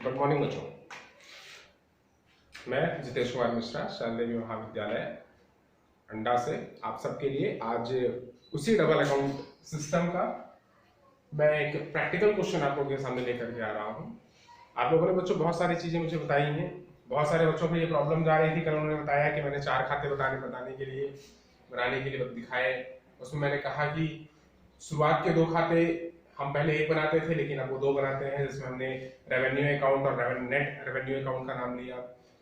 Good morning बच्चों। मैं जितेश कुमार मिश्रा, शारदेवी महाविद्यालय अंडा से आप सबके लिए आज उसी डबल अकाउंट सिस्टम का मैं एक प्रैक्टिकल क्वेश्चन आप लोगों के सामने लेकर के आ रहा हूं। आप लोगों ने बच्चों बहुत सारी चीजें मुझे बताई हैं। बहुत सारे बच्चों को ये प्रॉब्लम आ रही थी। कल उन्होंने बताया कि मैंने 4 खाते बनाने के लिए दिखाए। उसमें मैंने कहा कि शुरुआत के 2 खाते हम पहले एक बनाते थे, लेकिन अब वो 2 बनाते हैं, जिसमें हमने रेवेन्यू अकाउंट और नेट रेवेन्यू अकाउंट का नाम लिया।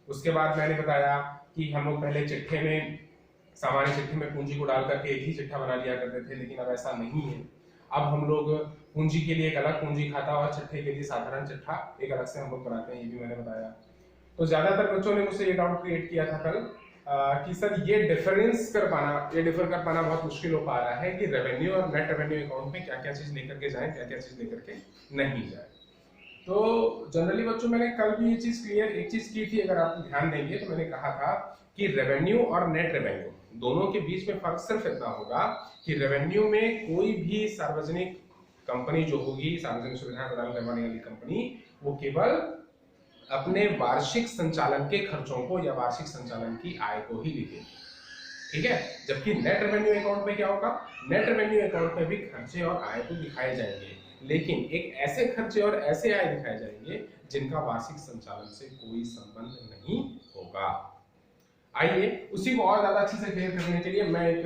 उसके बाद मैंने बताया कि हम लोग पहले चिट्ठे में, सामान्य चिट्ठे में पूंजी को डाल करके एक ही चिट्ठा बना लिया करते थे, लेकिन अब ऐसा नहीं है। अब हम लोग पूंजी के लिए एक अलग पूंजी खाता और चिट्ठे के लिए साधारण चिट्ठा एक अलग से हम लोग बनाते हैं, ये भी मैंने बताया। तो ज्यादातर बच्चों ने मुझसे ये डाउट क्रिएट किया था कल कि सर ये डिफर कर पाना बहुत मुश्किल हो पा रहा है कि रेवेन्यू और नेट रेवेन्यू अकाउंट में क्या क्या चीज लेकर के जाए, क्या क्या चीज लेकर के नहीं जाए। तो जनरली बच्चों मैंने कल भी ये चीज एक चीज की थी, अगर आप ध्यान देंगे तो मैंने कहा था कि रेवेन्यू और नेट रेवेन्यू दोनों के बीच में फर्क सिर्फ इतना होगा कि रेवेन्यू में कोई भी सार्वजनिक कंपनी जो होगी, सार्वजनिक सुविधाएं प्रदान करने वाली कंपनी, वो केवल अपने वार्षिक संचालन के खर्चों को या वार्षिक संचालन की आय को ही लिखेगी, ठीक है। जबकि नेट रेवेन्यू अकाउंट में क्या होगा, नेट रेवेन्यू अकाउंट में भी खर्चे और आय तो दिखाए जाएंगे, लेकिन एक ऐसे खर्चे और ऐसे आय दिखाए जाएंगे जिनका वार्षिक संचालन से कोई संबंध नहीं होगा। आइए उसी को और ज्यादा अच्छे से क्लियर करने के लिए मैं एक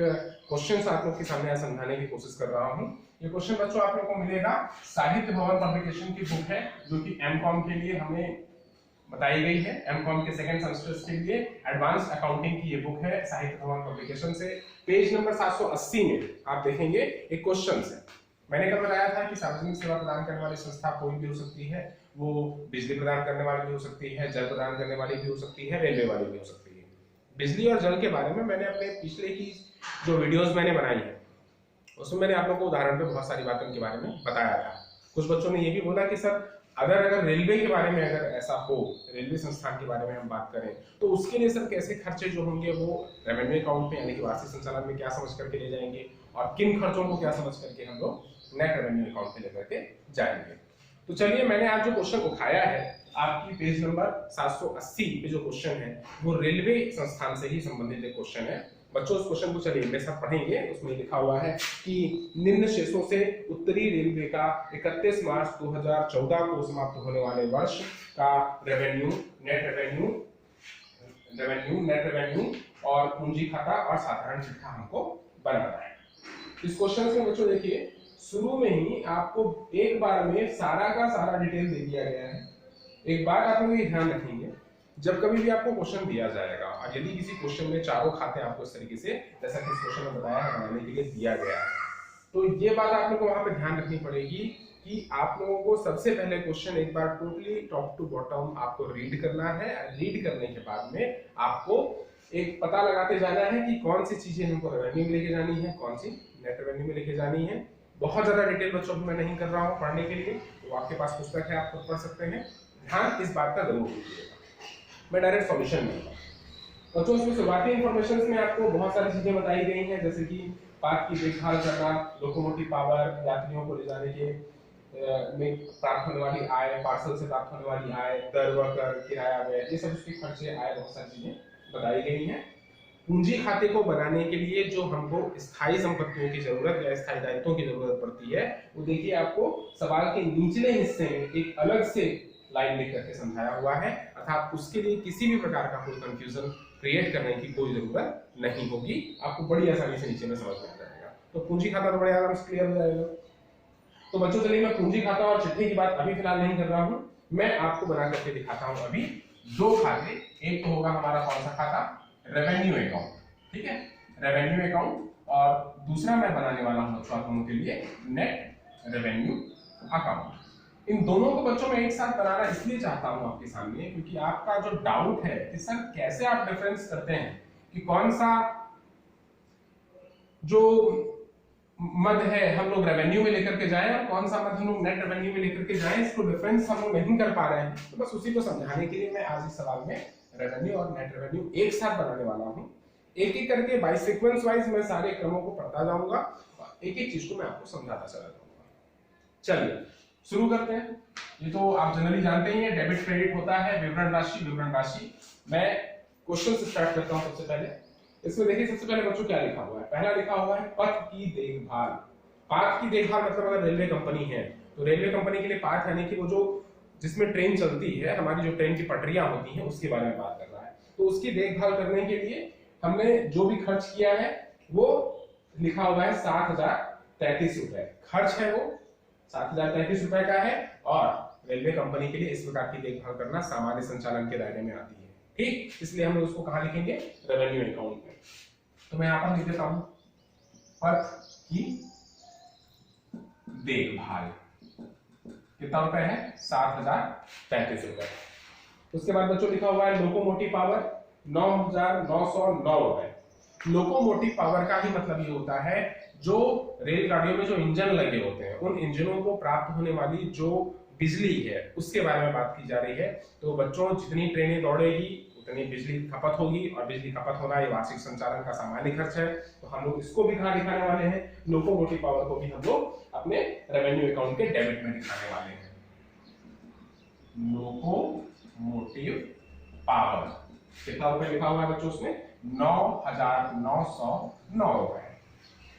क्वेश्चन आप लोग के सामने समझाने की कोशिश कर रहा हूं। ये क्वेश्चन बच्चों आप लोग को मिलेगा, साहित्य भवन पब्लिकेशन की बुक है, जो कि एमकॉम के लिए हमें बताई गई है। एमकॉम के सेकंड सेमेस्टर के लिए एडवांस अकाउंटिंग की ये बुक है, साहित्य भवन पब्लिकेशन से। पेज नंबर 780 में आप देखेंगे एक क्वेश्चन है। मैंने कल बताया था कि सार्वजनिक सेवा प्रदान करने वाली संस्था कोई भी हो सकती है, वो बिजली प्रदान करने वाली भी हो सकती है, जल प्रदान करने वाली भी हो सकती है, रेलवे वाली भी हो सकती है। बिजली और जल के बारे में मैंने अपने पिछले की जो वीडियोस मैंने बनाई है उसमें मैंने आप लोगों को उदाहरण पे बहुत सारी बातों के बारे में बताया था। कुछ बच्चों ने ये भी बोला कि सर अगर रेलवे के बारे में अगर ऐसा हो, रेलवे संस्थान के बारे में हम बात करें, तो उसके लिए सर कैसे खर्चे जो होंगे वो रेवेन्यू अकाउंट में यानी कि वार्षिक संचालन में क्या समझ करके ले जाएंगे, और किन खर्चों को क्या समझ करके हम लोग नेट रेवेन्यू अकाउंट में लेकर के जाएंगे। तो चलिए, मैंने आज जो क्वेश्चन उठाया है आपकी पेज नंबर 780 पे जो क्वेश्चन है वो रेलवे संस्थान से ही संबंधित एक क्वेश्चन है। बच्चों उस क्वेश्चन को चलिए मेरे साथ पढ़ेंगे। उसमें लिखा हुआ है कि निम्न शेषों से उत्तरी रेलवे का 31 मार्च 2014 को समाप्त होने वाले वर्ष का रेवेन्यू, नेट रेवेन्यू और पूंजी खाता और साधारण चिट्ठा हमको बनाना है। इस क्वेश्चन में बच्चों देखिए, शुरू में ही आपको एक बार में सारा का सारा डिटेल दे दिया गया है। एक बात आप लोग ये ध्यान रखेंगे, जब कभी भी आपको क्वेश्चन दिया जाएगा और यदि किसी क्वेश्चन में चारों खाते आपको इस तरीके से, जैसा कि इस क्वेश्चन में बताया है, बनाने के लिए दिया गया है, तो ये बात आप लोग को वहां पे ध्यान रखनी पड़ेगी कि आप लोगों को सबसे पहले क्वेश्चन एक बार टोटली टॉप टू बॉटम आपको रीड करना है। रीड करने के बाद में आपको एक पता लगाते जाना है कि कौन सी चीजें हमको रेवेन्यू में लेके जानी है, कौन सी नेट रेवेन्यू में लेके जानी है। बहुत ज्यादा डिटेल बच्चों को मैं नहीं कर रहा हूँ पढ़ने के लिए, तो आपके पास पुस्तक है, आप खुद पढ़ सकते हैं। ध्यान इस बात का जरूर दीजिएगा। मैं डायरेक्ट सॉल्यूशन दूंगा बच्चों। इसमें शुरुआती इंफॉर्मेशन में आपको बहुत सारी चीजें बताई गई हैं, जैसे कि पार्क की देखभाल करना, लोकोमोटिव पावर, यात्रियों को ले जाने के में प्राप्त होने वाली आय, पार्सल से प्राप्त होने वाली आय, दर व कर, किराया व्यय, ये सब उसके खर्चे, आय, बहुत सारी चीजें बताई गई हैं। पूंजी खाते को बनाने के लिए जो हमको स्थायी संपत्तियों की जरूरत या स्थायी दायित्वों की जरूरत पड़ती है, वो देखिए आपको सवाल के निचले हिस्से में एक अलग से लाइन लिख करके समझाया हुआ है, अर्थात उसके लिए किसी भी प्रकार का कोई कंफ्यूजन क्रिएट करने की कोई जरूरत नहीं होगी। आपको बड़ी आसानी से नीचे में समझ में आ जाएगा। तो पूंजी खाता तो बड़े आराम से क्लियर हो जाएगा। तो बच्चों चलिए, मैं पूंजी खाता और चिट्ठे की बात अभी फिलहाल नहीं कर रहा हूं, मैं आपको बना करके दिखाता हूं अभी 2 खाते। एक तो होगा हमारा कौन सा खाता, रेवेन्यू अकाउंट, ठीक है, रेवेन्यू अकाउंट, और दूसरा मैं बनाने वाला हूं बच्चों आप लोगों के लिए नेट रेवेन्यू अकाउंट। इन दोनों को बच्चों में एक साथ बनाना इसलिए चाहता हूं आपके सामने, क्योंकि आपका जो डाउट है कि सर कैसे आप डिफरेंस करते हैं कि कौन सा जो मद है हम लोग रेवेन्यू में लेकर के जाएं और कौन सा मद हम लोग नेट रेवेन्यू में लेकर के जाएं, इसको डिफरेंस हम लोग नहीं कर पा रहे हैं। तो बस उसी को समझाने के लिए मैं आज इस सवाल में रेवेन्यू और नेट रेवेन्यू एक साथ बनाने वाला हूं। एक एक करके बाय सीक्वेंस वाइज मैं सारे क्रमों को पढ़ता जाऊंगा और एक एक चीज को मैं आपको समझाता चला जाऊंगा। चलिए, शुरू करते हैं। ये तो आप जनरली जानते ही हैं, डेबिट क्रेडिट होता है, विवरण राशि। मैं क्वेश्चन से स्टार्ट करता हूं। सबसे पहले इसमें देखिए, सबसे पहले बच्चों क्या लिखा हुआ है। पहला लिखा हुआ है पथ की देखभाल। पाथ की देखभाल मतलब अगर रेलवे कंपनी है तो रेलवे कंपनी के लिए पाथ यानी कि वो जो जिसमें ट्रेन चलती है, हमारी जो ट्रेन की पटरियां होती हैं उसके बारे में बात कर रहा है। तो उसकी देखभाल करने के लिए हमने जो भी खर्च किया है वो लिखा हुआ है 7,033 रुपए। खर्च है वो 7,033 रुपए का है और रेलवे कंपनी के लिए इस प्रकार की देखभाल करना सामान्य संचालन के दायरे में आती है। ठीक, इसलिए हम उसको कहां लिखेंगे, रेवेन्यू अकाउंट में। तो मैं यहां पर लिख देता हूं पथ की देखभाल। कितना रुपए है, 7,033 रुपए। उसके बाद बच्चों लिखा हुआ है लोकोमोटिव पावर 9,909 रुपए। लोकोमोटिव पावर का ही मतलब ये होता है जो रेलगाड़ियों में जो इंजन लगे होते हैं उन इंजनों को प्राप्त होने वाली जो बिजली है उसके बारे में बात की जा रही है। तो बच्चों जितनी ट्रेनें दौड़ेगी उतनी बिजली खपत होगी और बिजली खपत होना ये वार्षिक संचालन का सामान्य खर्च है। तो हम लोग इसको भी कहां दिखाने वाले हैं, लोकोमोटिव पावर को भी हम लोग अपने रेवेन्यू अकाउंट के डेबिट में दिखाने वाले हैं। लोकोमोटिव पावर कितना रुपए लिखा हुआ है बच्चों उसमें, 9,909 रुपए।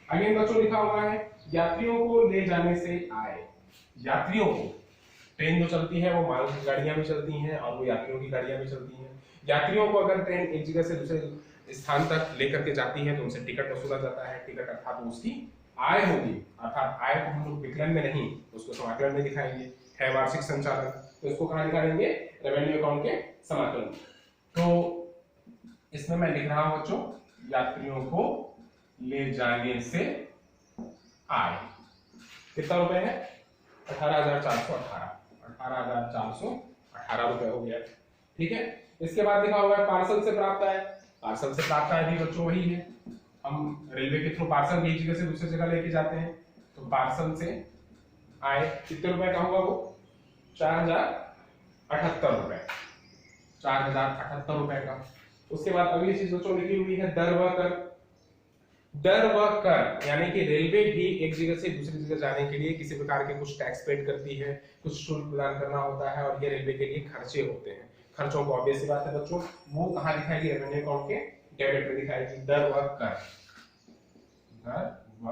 अगेन बच्चों लिखा हुआ है यात्रियों को ले जाने से आए। यात्रियों को, ट्रेन जो चलती है वो माल की गाड़ियां भी चलती हैं और वो यात्रियों की गाड़ियां भी चलती हैं। यात्रियों को अगर ट्रेन एक जगह से दूसरे स्थान तक लेकर के जाती है तो उनसे टिकट वसूला जाता है। टिकट अर्थात उसकी आय होगी, अर्थात आय को हम लोग विकलन में नहीं उसको समाकलन में दिखाएंगे। है वार्षिक संचालन तो इसको कहां दिखाएंगे, रेवेन्यू अकाउंट के समाकलन में। तो इसमें मैं लिख रहा हूं बच्चों यात्रियों को ले जाने से आए। कितना रुपए है, 18,418 रुपए हो गया। ठीक है, इसके बाद लिखा हुआ है पार्सल से प्राप्त आय। पार्सल से प्राप्त आय भी बच्चों वही है, हम रेलवे के थ्रू पार्सल एक जगह से दूसरी जगह लेके जाते हैं। तो पार्सल से आय कितने रुपए का होगा वो, 4,078 रुपए, 4,078 रुपए का। उसके बाद अगली चीज बच्चों लिखी हुई है दर व कर। दर व कर यानी कि रेलवे भी एक जगह से दूसरी जगह जाने के लिए किसी प्रकार के कुछ टैक्स पेड करती है, कुछ शुल्क प्रदान करना होता है और ये रेलवे के लिए खर्चे होते हैं। खर्चों को ऑब्वियस सी बात है बच्चों वो कहां दिखाएगी, रेवेन्यू अकाउंट के डेबिट में दिखाएगी। दर व कर, दर व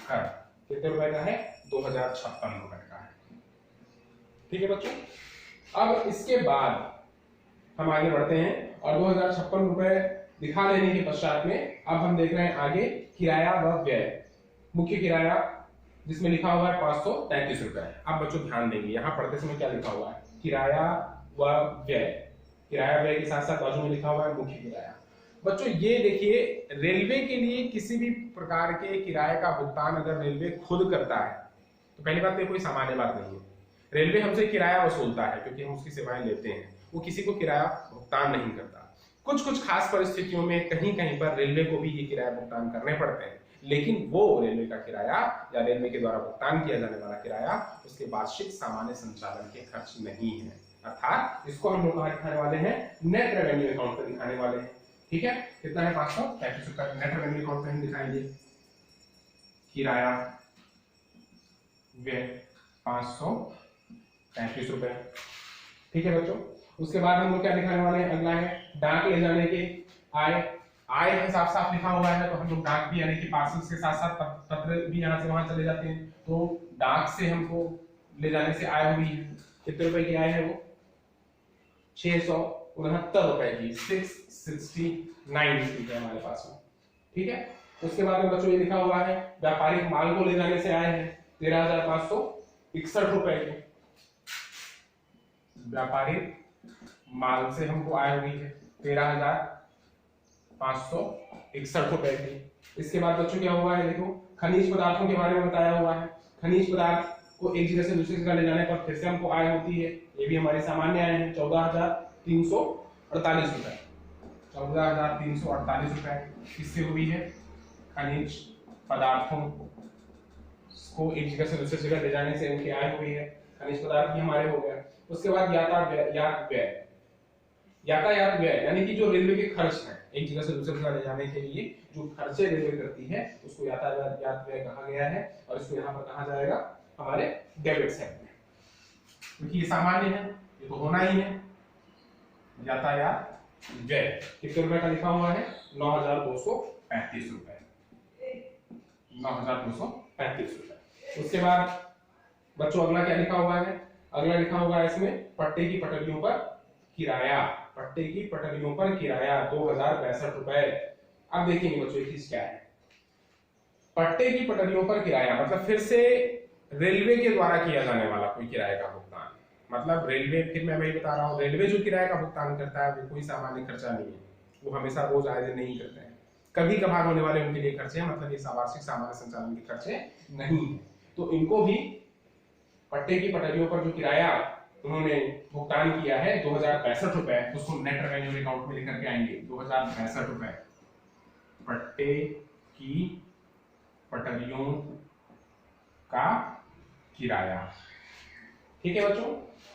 कर कितने रुपए का है, 2,056 रुपए का है। ठीक है बच्चों, अब इसके बाद हम आगे बढ़ते हैं और 2,056 रुपए दिखा लेने के पश्चात में अब हम देख रहे हैं आगे किराया व व्यय। मुख्य किराया जिसमें लिखा हुआ है 533 रुपए। अब बच्चों ध्यान देंगे यहाँ पढ़ते समय क्या लिखा हुआ है, किराया व व्यय। किराया व्यय के साथ साथ बाजू में लिखा हुआ है मुख्य किराया। बच्चों ये देखिए, रेलवे के लिए किसी भी प्रकार के किराए का भुगतान अगर रेलवे खुद करता है तो पहली बात तो कोई सामान्य बात नहीं है। रेलवे हमसे किराया वसूलता है क्योंकि हम उसकी सेवाएं लेते हैं, वो किसी को किराया भुगतान नहीं करता। कुछ कुछ खास परिस्थितियों में कहीं कहीं पर रेलवे को भी ये किराया भुगतान करने पड़ते हैं, लेकिन वो रेलवे का किराया या रेलवे के द्वारा भुगतान किया जाने वाला किराया उसके वार्षिक सामान्य संचालन के खर्च नहीं है। अर्थात इसको हम लोग कहां दिखाने वाले हैं, नेट रेवेन्यू अकाउंट पर दिखाने वाले हैं। ठीक है, कितना है, 533 रुपए नेट रेवेन्यू अकाउंट पर हम दिखाएंगे। किराया व्यय 533 रुपए। ठीक है बच्चों, उसके बाद हम लोग क्या दिखाने वाले हैं, अगला है डाक ले जाने के आय। आय है साफ साफ लिखा हुआ है तो हम लोग डाक भी यानी कि पार्सल के साथ साथ पत्र भी यहाँ से वहां चले जाते हैं। तो डाक से हमको ले जाने से आय हुई है, कितने रुपए की आय है वो, 669 रुपए की, 669 रुपए हमारे पास में। ठीक है, उसके बाद में बच्चों ये लिखा हुआ है व्यापारिक माल को ले जाने से आय है 13,561 रुपए की। व्यापारिक माल से हमको आय हुई है 13,561 रुपए की। इसके बाद बच्चों क्या हुआ है, देखो खनिज पदार्थों के बारे में बताया हुआ है। खनिज पदार्थ को एक जगह से दूसरी जगह ले जाने पर फिर से हमको आय होती है, ये भी हमारी सामान्य आय है 14,348 रुपए। 14,348 रुपए किससे हुई है, खनिज पदार्थों को एक जगह से दूसरी जगह ले जाने से उनकी आय हुई है। खनिज पदार्थ भी हमारे हो गए। उसके बाद यातायात व्यय यानी कि जो रेलवे के खर्च हैं एक जगह से दूसरी जगह ले जाने के लिए जो खर्चे रेलवे करती है उसको यातायात व्यय कहा गया है और इसको यहाँ पर कहा जाएगा हमारे डेबिट साइड में। क्योंकि ये सामान्य है, ये तो होना ही है। यातायात व्यय कितने रुपए का लिखा हुआ है? 9,235 रुपए, 9,235 रुपए। उसके बाद बच्चों अगला क्या लिखा हुआ है? अगला लिखा हुआ है इसमें पट्टे की पटरियों पर किराया, पट्टे की पटरियों पर किराया 2,062 रुपए। अब देखेंगे बच्चों ये चीज क्या है। पट्टे की पटरियों पर किराया मतलब फिर से रेलवे के द्वारा किया जाने वाला कोई किराए का भुगतान, मतलब रेलवे, फिर मैं वही बता रहा हूँ, रेलवे जो किराए का भुगतान करता है वो कोई सामान्य खर्चा नहीं है, वो हमेशा रोज आए दिन नहीं करते हैं, कभी कभार होने वाले उनके लिए खर्चे हैं, मतलब ये वार्षिक सामान्य संचालन के खर्चे नहीं है। तो इनको भी पट्टे की पटरियों पर जो किराया उन्होंने भुगतान किया है 2,062 रुपए, उसको नेट रेवेन्यू अकाउंट में लेकर के आएंगे। 2,062 रुपए पट्टे की पटरियों का किराया। ठीक है बच्चों।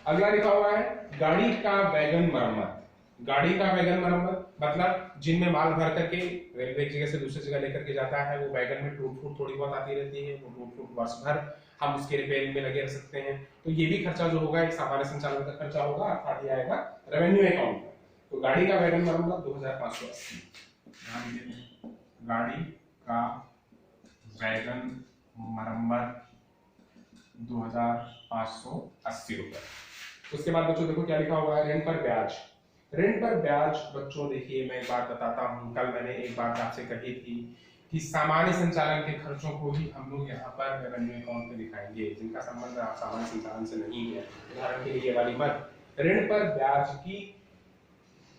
अगला लिखा हुआ है गाड़ी का वैगन मरम्मत। गाड़ी का वैगन मरम्मत मतलब जिनमें माल भर करके रेलवे एक जगह से दूसरी जगह लेकर के जाता है, वो वैगन में टूट फूट थोड़ी बहुत आती रहती है, वो टूट फूट वर्ष भर हम उसके रिपेयरिंग में लगे रह सकते हैं। तो ये भी खर्चा जो होगा एक सामान्य संचालन का खर्चा होगा, अर्थात ये आएगा रेवेन्यू अकाउंट में। तो गाड़ी का वैगन मरम्मत 2,580। गाड़ी का वैगन मरम्मत 2,580 रुपए। उसके बाद बच्चों देखो क्या लिखा हुआ है, ऋण पर ब्याज। ऋण पर ब्याज बच्चों देखिए मैं एक बात बताता हूँ, कल मैंने एक बात आपसे कही थी कि सामान्य संचालन के खर्चों को भी हम लोग यहाँ पर रेवेन्यू अकाउंट में दिखाएंगे, जिनका संबंध सामान्य संचालन से नहीं है। उदाहरण के लिए ये वाली मत, ऋण पर ब्याज की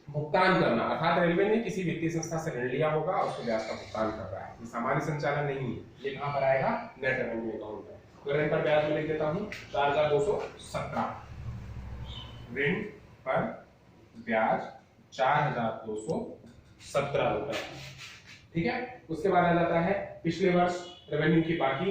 भुगतान करना, अर्थात रेलवे ने किसी वित्तीय संस्था से ऋण लिया होगा, उसको ब्याज का भुगतान कर रहा है, ये सामान्य संचालन नहीं है, ये कहाँ पर आएगा? नेट रेवेन्यू अकाउंट में। तो ऋण पर ब्याज में लिख देता हूँ 4,217, ऋण पर ब्याज 4,217 रुपए। ठीक है। उसके बाद आ जाता है पिछले वर्ष रेवेन्यू की बाकी।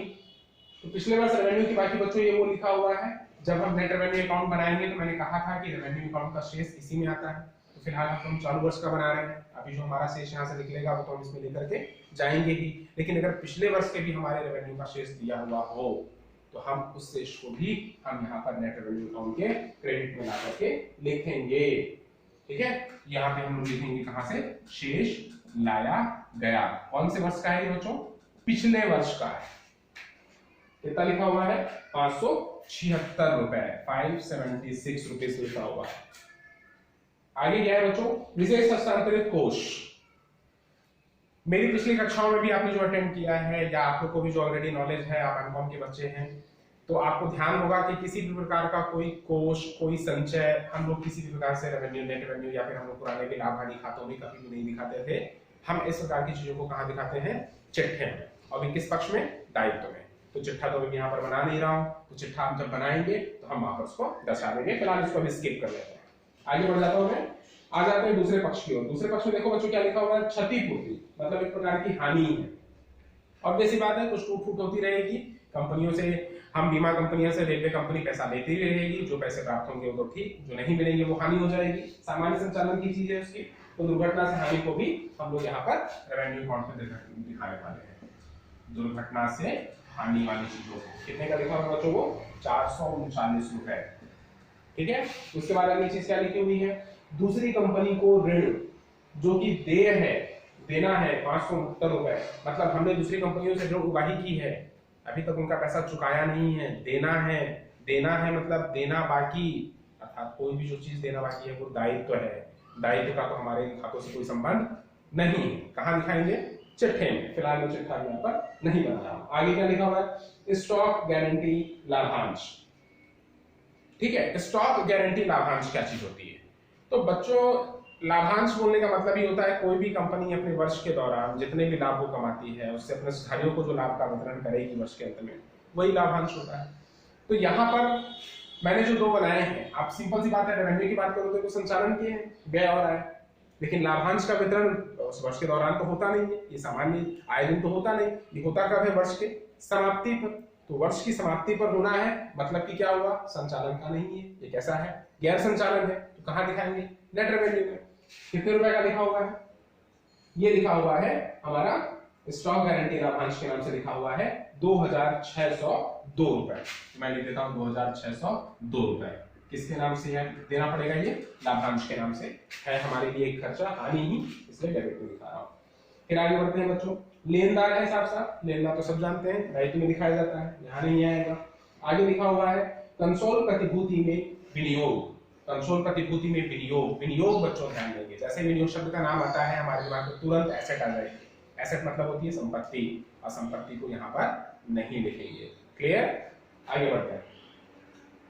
तो पिछले वर्ष रेवेन्यू की बाकी बच्चों ये वो लिखा हुआ है, जब हम नेट रेवेन्यू अकाउंट बनाएंगे तो मैंने कहा था कि रेवेन्यू अकाउंट का शेष इसी में आता है। तो फिलहाल हम चालू वर्ष का बना रहे हैं, अभी जो हमारा शेष यहाँ से निकलेगा वो तो हम इसमें लेकर के जाएंगे ही, लेकिन अगर पिछले वर्ष के भी हमारे रेवेन्यू का शेष दिया हुआ हो तो हम उस शेष को भी हम यहाँ पर नेट रेवेन्यू अकाउंट के क्रेडिट में ला करके लिखेंगे। ठीक है। यहाँ पे हम लोग लिखेंगे कहाँ से? शेष लाया गया। कौन से वर्ष का है ये बच्चों? पिछले वर्ष का है। कितना लिखा हुआ है? 576 रुपए, 576 रुपीज लिखा हुआ है। आगे क्या है बच्चों? विशेष हस्तांतरित कोष। मेरी पिछली कक्षाओं में भी आपने जो अटेंड किया है या आप लोग को भी जो ऑलरेडी नॉलेज है, आप एमकॉम के बच्चे हैं, तो आपको ध्यान होगा कि किसी भी प्रकार का कोई कोष, कोई संचय हम लोग किसी भी प्रकार से रेवेन्यू, नेट रेवेन्यू या फिर हम लोग पुराने के लाभ हानि खातों में कभी भी नहीं दिखाते थे। हम इस प्रकार की चीजों को कहाँ दिखाते हैं? चिट्ठे में। और भी किस पक्ष में? दायित्व में। तो चिट्ठा तो मैं यहाँ पर बना नहीं रहा हूँ, तो चिट्ठा हम जब बनाएंगे तो हम वहां पर उसको दर्शा देंगे। फिलहाल इसको भी स्किप कर लेते हैं, आगे बढ़ जाता हूँ मैं। आ जाते हैं दूसरे पक्ष की ओर। दूसरे पक्ष में देखो बच्चों क्या लिखा हुआ है? क्षतिपूर्ति, मतलब एक प्रकार की हानि है। अब जैसी बात है, कुछ टूट फूट होती रहेगी कंपनियों से, हम बीमा कंपनियों से, रेलवे कंपनी पैसा लेती ही रहेगी, जो पैसे प्राप्त होंगे वो तो ठीक, जो नहीं मिलेंगे वो हानि हो जाएगी, सामान्य संचालन की चीज है उसकी। तो दुर्घटना से हानि को भी हम लोग यहाँ पर रेवेन्यू अकाउंट में दिखाने वाले हैं। दुर्घटना से हानि वाली चीजों को कितने का लिखा हुआ बच्चों? वो 439 रुपए। ठीक है। उसके बाद अगली चीज क्या लिखी हुई है? दूसरी कंपनी को ऋण जो कि देय है, देना है 569 रुपए, मतलब हमने दूसरी कंपनियों से ऋण उगाही की है, अभी तक उनका पैसा चुकाया नहीं है, देना है। देना है मतलब देना बाकी, अर्थात कोई भी जो चीज देना बाकी है वो दायित्व है। दायित्व का तो हमारे खातों से कोई संबंध नहीं। कहाँ दिखाएंगे? चिट्ठे में। फिलहाल मैं चिट्ठा यहाँ पर नहीं बना रहा हूं। आगे क्या लिखा हुआ है? स्टॉक गारंटी लाभांश। ठीक है। स्टॉक गारंटी लाभांश क्या चीज होती है? तो बच्चों लाभांश बोलने का मतलब ही होता है कोई भी कंपनी अपने वर्ष के दौरान जितने भी लाभ वो कमाती है उससे अपने अधिकारियों को जो लाभ का वितरण करेगी वर्ष के अंत में, वही लाभांश होता है। तो यहाँ पर मैंने जो दो बनाए हैं, आप सिंपल सी बात है, रेवेन्यू की बात करो तो संचालन के हैं, व्यय और आय, लेकिन लाभांश का वितरण उस वर्ष के दौरान तो होता नहीं है, ये सामान्य आय दिन तो होता नहीं, ये होता कब है? वर्ष के समाप्ति पर। तो वर्ष की समाप्ति पर होना है, मतलब कि क्या हुआ? संचालन का नहीं है, ये कैसा है? गैर संचालन है। तो कहाँ दिखाएंगे? नेट रेवेन्यू में। कितने रुपए का लिखा हुआ है? ये लिखा हुआ है हमारा स्टॉक गारंटी लाभांश के नाम से लिखा हुआ है 2602 रुपए। मैं लिख देता हूं 2602 रुपए। किसके नाम से है देना पड़ेगा? ये लाभांश के नाम से है, हमारे लिए एक खर्चा हानि ही, इसलिए डेबिट में दिखा रहा हूं। फिर आगे बढ़ते हैं बच्चों, लेनदार है साफ साफ, लेनदार तो सब जानते हैं, दायित्व में दिखाया जाता है, यहाँ नहीं आएगा। आगे लिखा हुआ है कंसोल प्रतिभूति में विनियोग। कंसोल प्रतिभूति में विनियोग, विनियोग बच्चों ध्यान देंगे, जैसे विनियोग शब्द का नाम आता है हमारे दिमाग में तुरंत एसेट आ जाएगी। एसेट मतलब होती है संपत्ति, और संपत्ति को यहाँ पर नहीं लिखेंगे। क्लियर? आगे बढ़ते हैं।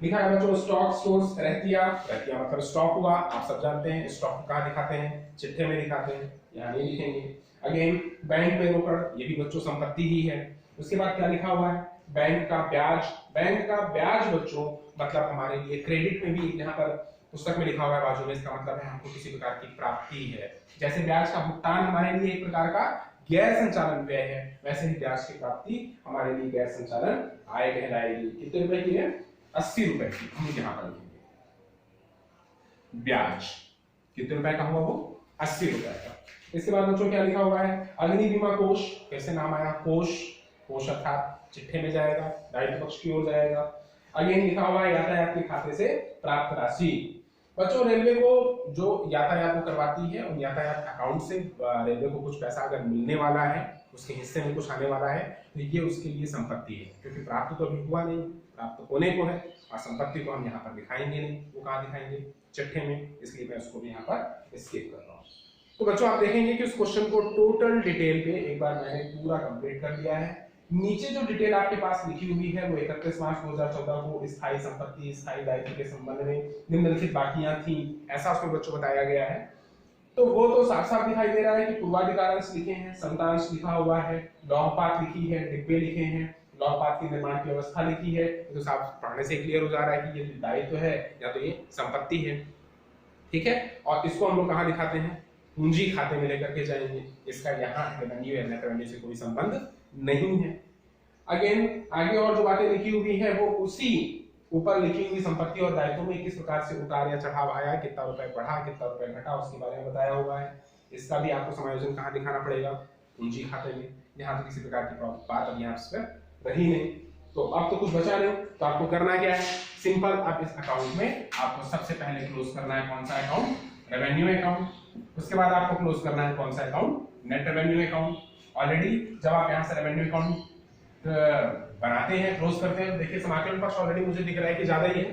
लिखा है बच्चों स्टॉक स्टोर्स रहतिया। रहतिया मतलब स्टॉक हुआ, आप सब जानते हैं। स्टॉक कहाँ दिखाते हैं? चिट्ठे में दिखाते हैं, यहाँ नहीं लिखेंगे। अगेन बैंक में रोकड़, ये भी बच्चों संपत्ति ही है। उसके बाद क्या लिखा हुआ है? बैंक का ब्याज। बैंक का ब्याज बच्चों मतलब हमारे लिए क्रेडिट में भी यहाँ पर पुस्तक में लिखा हुआ है बाजू में, इसका मतलब है हमको किसी प्रकार की प्राप्ति है। जैसे ब्याज का भुगतान हमारे लिए एक प्रकार का गैर संचालन व्यय है, वैसे ही ब्याज की प्राप्ति हमारे लिए गैर संचालन आय कहलाएगी। कितने रुपए की है? 80 रुपए की। हम यहाँ पर लिखेंगे ब्याज कितने रुपए का हुआ? वो 80 रुपए का। इसके बाद बच्चों क्या लिखा हुआ है? अग्नि बीमा कोष। कैसे नाम आया? कोष, कोष अर्थात चिट्ठे में जाएगा, दायित्व पक्ष की ओर जाएगा। अगेन लिखा हुआ है यातायात के खाते से प्राप्त राशि। बच्चों रेलवे को जो यातायात को करवाती है, उन यातायात अकाउंट से रेलवे को कुछ पैसा अगर मिलने वाला है, उसके हिस्से में कुछ आने वाला है, तो ये उसके लिए संपत्ति है, क्योंकि प्राप्त तो अभी हुआ नहीं, प्राप्त होने को है, और संपत्ति को हम यहाँ पर दिखाएंगे नहीं। वो कहाँ दिखाएंगे? चिट्ठे में, इसलिए मैं उसको भी यहाँ पर स्किप कर रहा हूँ। तो बच्चों आप देखेंगे कि उस क्वेश्चन को टोटल डिटेल पे एक बार मैंने पूरा कंप्लीट कर दिया है। नीचे जो डिटेल आपके पास लिखी हुई है वो 31 मार्च 2014 को स्थायी संपत्ति, स्थायी दायित्व के संबंध में निम्नलिखित बाकियां थी, ऐसा उसमें बच्चों बताया गया है। तो वो तो साफ साफ दिखाई दे रहा है कि पूर्वाधिकारांश लिखे हैं, समतांश लिखा हुआ है, लौहपात लिखी है, डिब्बे लिखे हैं, लौहपात के निर्माण की व्यवस्था लिखी है। तो साफ पढ़ने से क्लियर हो जा रहा है कि ये दायित्व है या तो ये संपत्ति है। ठीक है, और इसको हम लोग कहाँ दिखाते हैं? पूंजी खाते में लेकर के जाएंगे। इसका यहाँ रेवेन्यू या नेट रेवेन्यू से कोई संबंध नहीं है। अगेन आगे और जो बातें लिखी हुई है वो उसी ऊपर लिखी हुई संपत्ति और दायित्व में किस प्रकार से उतार या चढ़ाव आया, कितना रुपए बढ़ा, कितना रुपए घटा, उसके बारे में बताया हुआ है। इसका भी आपको समायोजन कहाँ दिखाना पड़ेगा? पूंजी खाते में। यहाँ तो किसी प्रकार की बात अभी यहाँ पर रही नहीं, तो अब तो कुछ बचा नहीं। तो आपको करना क्या है? सिंपल, आप इस अकाउंट में आपको सबसे पहले क्लोज करना है कौन सा अकाउंट? Revenue account. उसके बाद आपको क्लोज करना है कौन सा account? Net revenue account. Already जब आप यहाँ से रेवेन्यू अकाउंट बनाते हैं, क्लोज करते हैं, देखिए समाकलन पक्ष ऑलरेडी मुझे दिख रहा है कि ज्यादा ही है,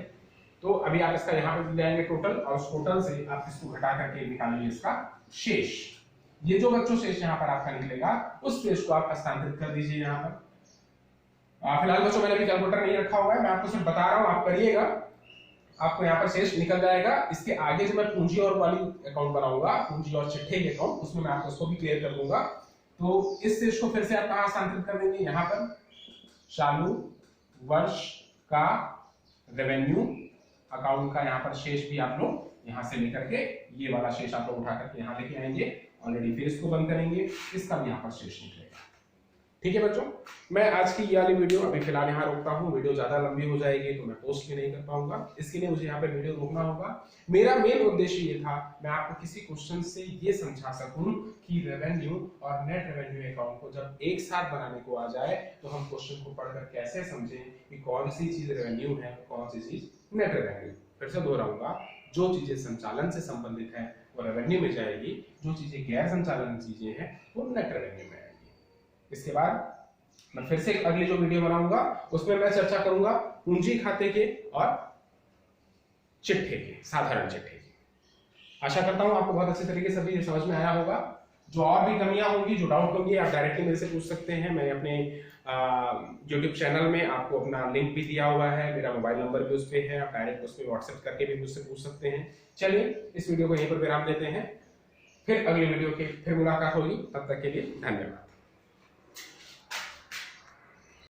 तो अभी आप इसका यहाँ पे जाएंगे टोटल, और उस टोटल से आप इसको घटा करके निकालेंगे इसका शेष। ये जो बच्चों शेष यहाँ पर आपका निकलेगा, उस शेष को आप हस्तांतरित कर दीजिए यहाँ पर। फिलहाल बच्चों मैंने अभी कैलकुलेटर नहीं रखा हुआ है, मैं आपको सिर्फ बता रहा हूँ, आप करिएगा, आपको यहाँ पर शेष निकल जाएगा। इसके आगे जो मैं पूंजी और वाली अकाउंट बनाऊंगा, पूंजी और चिट्ठे के अकाउंट, उसमें मैं आपको उसको भी क्लियर कर दूंगा। तो इस शेष को फिर से आप कहाँ हस्तांतरित कर देंगे? यहाँ पर चालू वर्ष का रेवेन्यू अकाउंट का यहाँ पर शेष भी आप लोग यहाँ से लेकर के ये वाला शेष आप लोग उठा करके यहाँ लेके आएंगे। ऑलरेडी फिर इसको बंद करेंगे, इसका भी यहाँ पर शेष निकलेगा। ठीक है बच्चों, मैं आज की ये वाली वीडियो अभी फिलहाल यहाँ रोकता हूँ। वीडियो ज्यादा लंबी हो जाएगी तो मैं पोस्ट भी नहीं कर पाऊंगा, इसके लिए मुझे यहाँ पे वीडियो रोकना होगा। मेरा मेन उद्देश्य ये था, मैं आपको किसी क्वेश्चन से ये समझा सकूं कि रेवेन्यू और नेट रेवेन्यू अकाउंट को जब एक साथ बनाने को आ जाए तो हम क्वेश्चन को पढ़कर कैसे समझें कि कौन सी चीज रेवेन्यू है, कौन सी चीज नेट रेवेन्यू। फिर से दोहराऊंगा, जो चीजें संचालन से संबंधित है वो रेवेन्यू में जाएगी, जो चीजें गैर संचालन चीजें हैं वो नेट रेवेन्यू में आएगी। इसके बाद मैं फिर से अगली जो वीडियो बनाऊंगा उसमें मैं चर्चा करूंगा पूंजी खाते के और चिट्ठे के, साधारण चिट्ठे की। आशा करता हूं आपको बहुत अच्छे तरीके से भी समझ में आया होगा। जो और भी कमियां होंगी, जो डाउट होंगे, आप डायरेक्टली मेरे से पूछ सकते हैं। मैंने अपने YouTube चैनल में आपको अपना लिंक भी दिया हुआ है, मेरा मोबाइल नंबर भी उस पे है, आप डायरेक्ट उस पे व्हाट्सएप करके भी मुझसे पूछ सकते हैं। चलिए इस वीडियो को यहीं पर विराम देते हैं, फिर अगली वीडियो के फिर मुलाकात होगी, तब तक के लिए धन्यवाद।